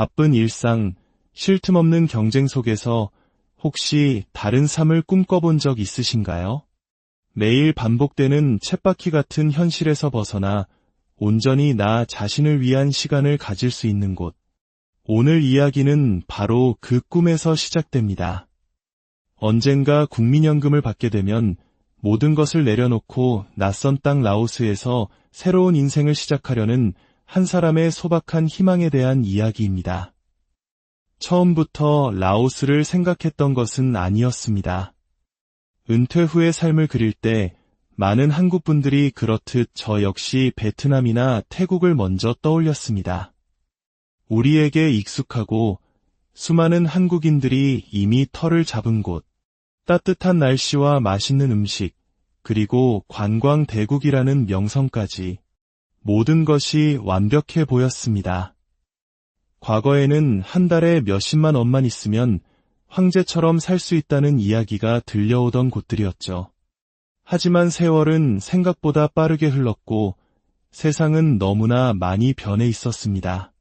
바쁜 일상, 쉴 틈 없는 경쟁 속에서 혹시 다른 삶을 꿈꿔본 적 있으신가요? 매일 반복되는 쳇바퀴 같은 현실에서 벗어나 온전히 나 자신을 위한 시간을 가질 수 있는 곳. 오늘 이야기는 바로 그 꿈에서 시작됩니다. 언젠가 국민연금을 받게 되면 모든 것을 내려놓고 낯선 땅 라오스에서 새로운 인생을 시작하려는 한 사람의 소박한 희망에 대한 이야기입니다. 처음부터 라오스를 생각했던 것은 아니었습니다. 은퇴 후의 삶을 그릴 때 많은 한국 분들이 그렇듯 저 역시 베트남이나 태국을 먼저 떠올렸습니다. 우리에게 익숙하고 수많은 한국인들이 이미 터를 잡은 곳, 따뜻한 날씨와 맛있는 음식, 그리고 관광 대국이라는 명성까지 모든 것이 완벽해 보였습니다. 과거에는 한 달에 몇십만 원만 있으면 황제처럼 살 수 있다는 이야기가 들려오던 곳들이었죠. 하지만 세월은 생각보다 빠르게 흘렀고 세상은 너무나 많이 변해 있었습니다.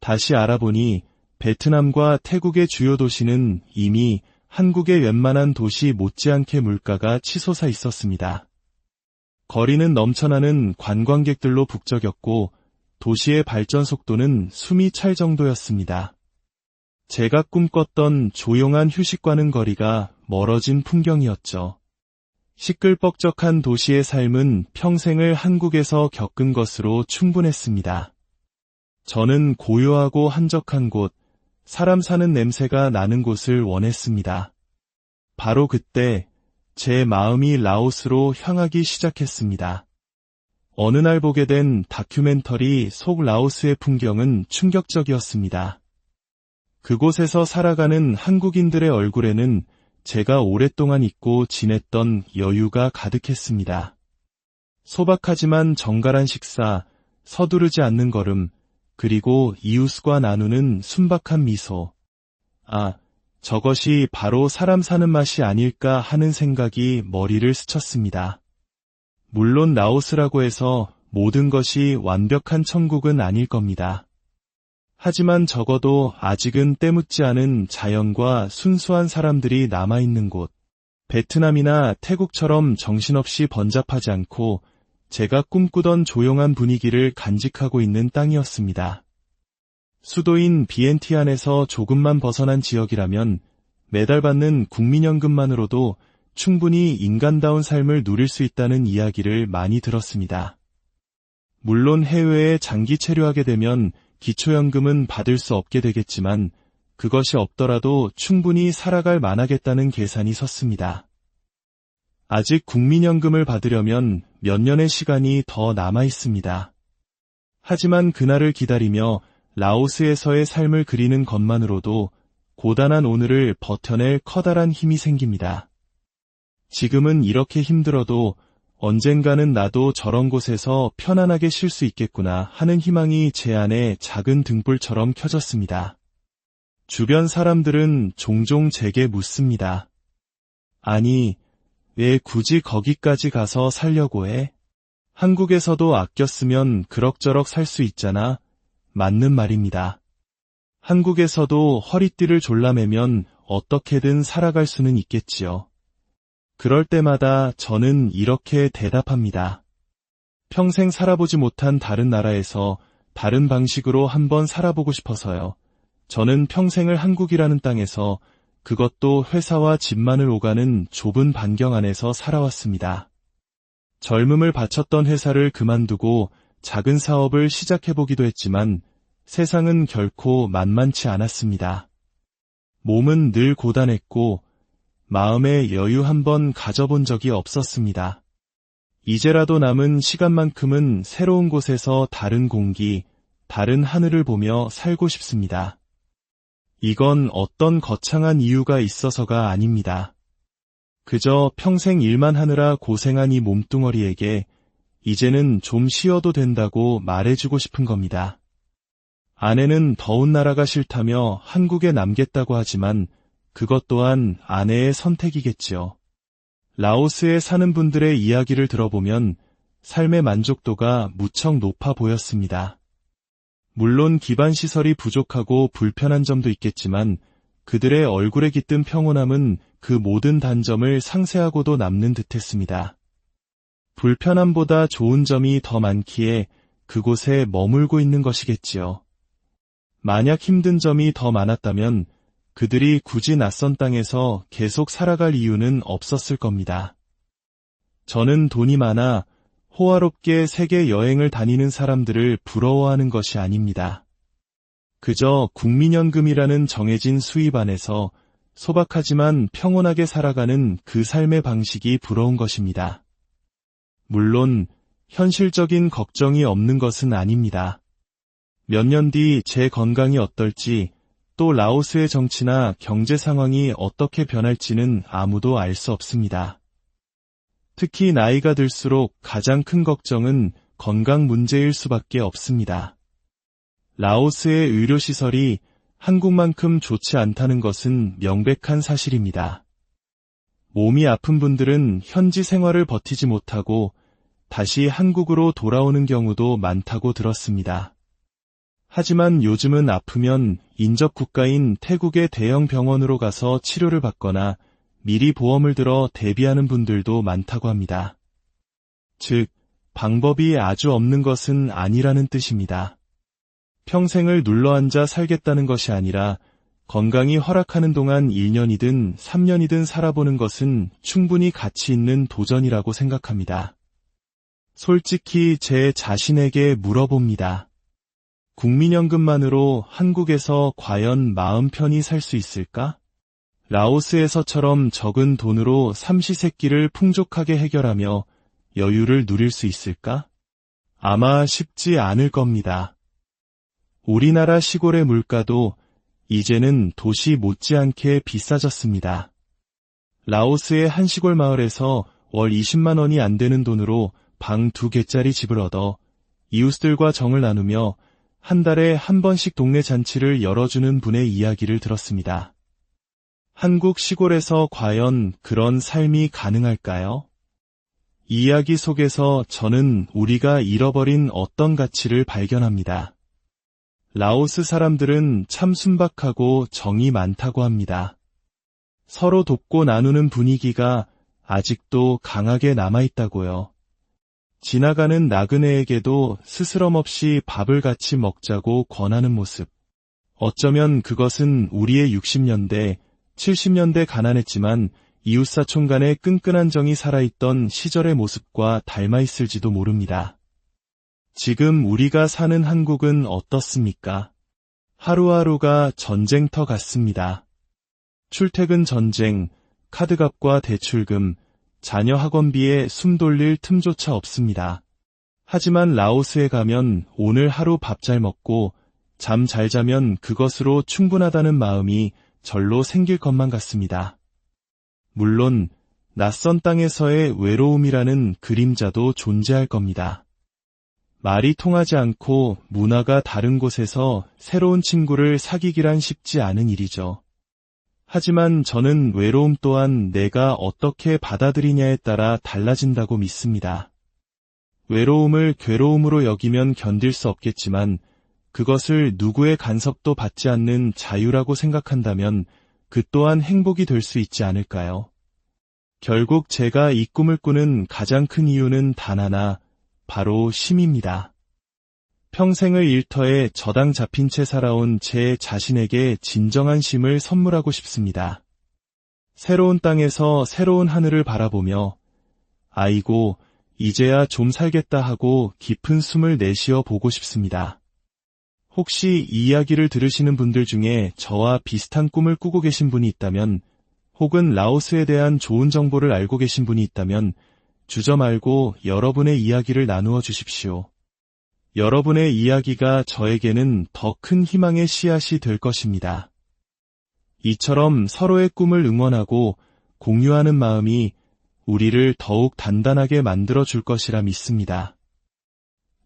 다시 알아보니 베트남과 태국의 주요 도시는 이미 한국의 웬만한 도시 못지않게 물가가 치솟아 있었습니다. 거리는 넘쳐나는 관광객들로 북적였고 도시의 발전 속도는 숨이 찰 정도였습니다. 제가 꿈꿨던 조용한 휴식과는 거리가 멀어진 풍경이었죠. 시끌벅적한 도시의 삶은 평생을 한국에서 겪은 것으로 충분했습니다. 저는 고요하고 한적한 곳, 사람 사는 냄새가 나는 곳을 원했습니다. 바로 그때 제 마음이 라오스로 향하기 시작했습니다. 어느 날 보게 된 다큐멘터리 속 라오스의 풍경은 충격적이었습니다. 그곳에서 살아가는 한국인들의 얼굴에는 제가 오랫동안 잊고 지냈던 여유가 가득했습니다. 소박하지만 정갈한 식사, 서두르지 않는 걸음, 그리고 이웃과 나누는 순박한 미소. 저것이 바로 사람 사는 맛이 아닐까 하는 생각이 머리를 스쳤습니다. 물론 라오스라고 해서 모든 것이 완벽한 천국은 아닐 겁니다. 하지만 적어도 아직은 때묻지 않은 자연과 순수한 사람들이 남아있는 곳, 베트남이나 태국처럼 정신없이 번잡하지 않고 제가 꿈꾸던 조용한 분위기를 간직하고 있는 땅이었습니다. 수도인 비엔티안에서 조금만 벗어난 지역이라면 매달 받는 국민연금만으로도 충분히 인간다운 삶을 누릴 수 있다는 이야기를 많이 들었습니다. 물론 해외에 장기 체류하게 되면 기초연금은 받을 수 없게 되겠지만 그것이 없더라도 충분히 살아갈 만하겠다는 계산이 섰습니다. 아직 국민연금을 받으려면 몇 년의 시간이 더 남아 있습니다. 하지만 그날을 기다리며 라오스에서의 삶을 그리는 것만으로도 고단한 오늘을 버텨낼 커다란 힘이 생깁니다. 지금은 이렇게 힘들어도 언젠가는 나도 저런 곳에서 편안하게 쉴 수 있겠구나 하는 희망이 제 안에 작은 등불처럼 켜졌습니다. 주변 사람들은 종종 제게 묻습니다. 아니, 왜 굳이 거기까지 가서 살려고 해? 한국에서도 아껴 쓰면 그럭저럭 살 수 있잖아. 맞는 말입니다. 한국에서도 허리띠를 졸라매면 어떻게든 살아갈 수는 있겠지요. 그럴 때마다 저는 이렇게 대답합니다. 평생 살아보지 못한 다른 나라에서 다른 방식으로 한번 살아보고 싶어서요. 저는 평생을 한국이라는 땅에서, 그것도 회사와 집만을 오가는 좁은 반경 안에서 살아왔습니다. 젊음을 바쳤던 회사를 그만두고 작은 사업을 시작해보기도 했지만 세상은 결코 만만치 않았습니다. 몸은 늘 고단했고 마음의 여유 한번 가져본 적이 없었습니다. 이제라도 남은 시간만큼은 새로운 곳에서 다른 공기, 다른 하늘을 보며 살고 싶습니다. 이건 어떤 거창한 이유가 있어서가 아닙니다. 그저 평생 일만 하느라 고생한 이 몸뚱어리에게 이제는 좀 쉬어도 된다고 말해주고 싶은 겁니다. 아내는 더운 나라가 싫다며 한국에 남겠다고 하지만 그것 또한 아내의 선택이겠지요. 라오스에 사는 분들의 이야기를 들어보면 삶의 만족도가 무척 높아 보였습니다. 물론 기반 시설이 부족하고 불편한 점도 있겠지만 그들의 얼굴에 깃든 평온함은 그 모든 단점을 상쇄하고도 남는 듯했습니다. 불편함보다 좋은 점이 더 많기에 그곳에 머물고 있는 것이겠지요. 만약 힘든 점이 더 많았다면 그들이 굳이 낯선 땅에서 계속 살아갈 이유는 없었을 겁니다. 저는 돈이 많아 호화롭게 세계 여행을 다니는 사람들을 부러워하는 것이 아닙니다. 그저 국민연금이라는 정해진 수입 안에서 소박하지만 평온하게 살아가는 그 삶의 방식이 부러운 것입니다. 물론 현실적인 걱정이 없는 것은 아닙니다. 몇 년 뒤 제 건강이 어떨지, 또 라오스의 정치나 경제 상황이 어떻게 변할지는 아무도 알 수 없습니다. 특히 나이가 들수록 가장 큰 걱정은 건강 문제일 수밖에 없습니다. 라오스의 의료시설이 한국만큼 좋지 않다는 것은 명백한 사실입니다. 몸이 아픈 분들은 현지 생활을 버티지 못하고 다시 한국으로 돌아오는 경우도 많다고 들었습니다. 하지만 요즘은 아프면 인접 국가인 태국의 대형 병원으로 가서 치료를 받거나 미리 보험을 들어 대비하는 분들도 많다고 합니다. 즉, 방법이 아주 없는 것은 아니라는 뜻입니다. 평생을 눌러앉아 살겠다는 것이 아니라 건강이 허락하는 동안 1년이든 3년이든 살아보는 것은 충분히 가치 있는 도전이라고 생각합니다. 솔직히 제 자신에게 물어봅니다. 국민연금만으로 한국에서 과연 마음 편히 살 수 있을까? 라오스에서처럼 적은 돈으로 삼시세끼를 풍족하게 해결하며 여유를 누릴 수 있을까? 아마 쉽지 않을 겁니다. 우리나라 시골의 물가도 이제는 도시 못지않게 비싸졌습니다. 라오스의 한 시골 마을에서 월 20만 원이 안 되는 돈으로 방 2개짜리 집을 얻어 이웃들과 정을 나누며 한 달에 한 번씩 동네 잔치를 열어주는 분의 이야기를 들었습니다. 한국 시골에서 과연 그런 삶이 가능할까요? 이야기 속에서 저는 우리가 잃어버린 어떤 가치를 발견합니다. 라오스 사람들은 참 순박하고 정이 많다고 합니다. 서로 돕고 나누는 분위기가 아직도 강하게 남아있다고요. 지나가는 나그네에게도 스스럼 없이 밥을 같이 먹자고 권하는 모습. 어쩌면 그것은 우리의 60년대, 70년대 가난했지만 이웃사촌 간의 끈끈한 정이 살아있던 시절의 모습과 닮아있을지도 모릅니다. 지금 우리가 사는 한국은 어떻습니까? 하루하루가 전쟁터 같습니다. 출퇴근 전쟁, 카드값과 대출금, 자녀 학원비에 숨 돌릴 틈조차 없습니다. 하지만 라오스에 가면 오늘 하루 밥 잘 먹고 잠 잘 자면 그것으로 충분하다는 마음이 절로 생길 것만 같습니다. 물론 낯선 땅에서의 외로움이라는 그림자도 존재할 겁니다. 말이 통하지 않고 문화가 다른 곳에서 새로운 친구를 사귀기란 쉽지 않은 일이죠. 하지만 저는 외로움 또한 내가 어떻게 받아들이냐에 따라 달라진다고 믿습니다. 외로움을 괴로움으로 여기면 견딜 수 없겠지만 그것을 누구의 간섭도 받지 않는 자유라고 생각한다면 그 또한 행복이 될 수 있지 않을까요? 결국 제가 이 꿈을 꾸는 가장 큰 이유는 단 하나, 바로 쉼입니다. 평생을 일터에 저당 잡힌 채 살아온 제 자신에게 진정한 쉼을 선물하고 싶습니다. 새로운 땅에서 새로운 하늘을 바라보며 아이고, 이제야 좀 살겠다 하고 깊은 숨을 내쉬어 보고 싶습니다. 혹시 이 이야기를 들으시는 분들 중에 저와 비슷한 꿈을 꾸고 계신 분이 있다면, 혹은 라오스에 대한 좋은 정보를 알고 계신 분이 있다면 주저 말고 여러분의 이야기를 나누어 주십시오. 여러분의 이야기가 저에게는 더 큰 희망의 씨앗이 될 것입니다. 이처럼 서로의 꿈을 응원하고 공유하는 마음이 우리를 더욱 단단하게 만들어 줄 것이라 믿습니다.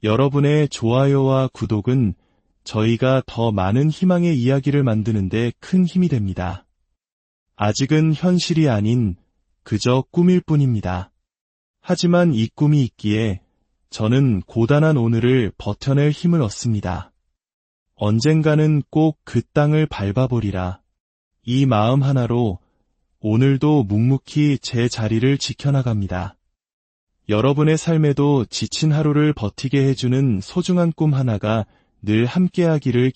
여러분의 좋아요와 구독은 저희가 더 많은 희망의 이야기를 만드는 데 큰 힘이 됩니다. 아직은 현실이 아닌 그저 꿈일 뿐입니다. 하지만 이 꿈이 있기에 저는 고단한 오늘을 버텨낼 힘을 얻습니다. 언젠가는 꼭 그 땅을 밟아보리라. 이 마음 하나로 오늘도 묵묵히 제 자리를 지켜나갑니다. 여러분의 삶에도 지친 하루를 버티게 해주는 소중한 꿈 하나가 늘 함께하기를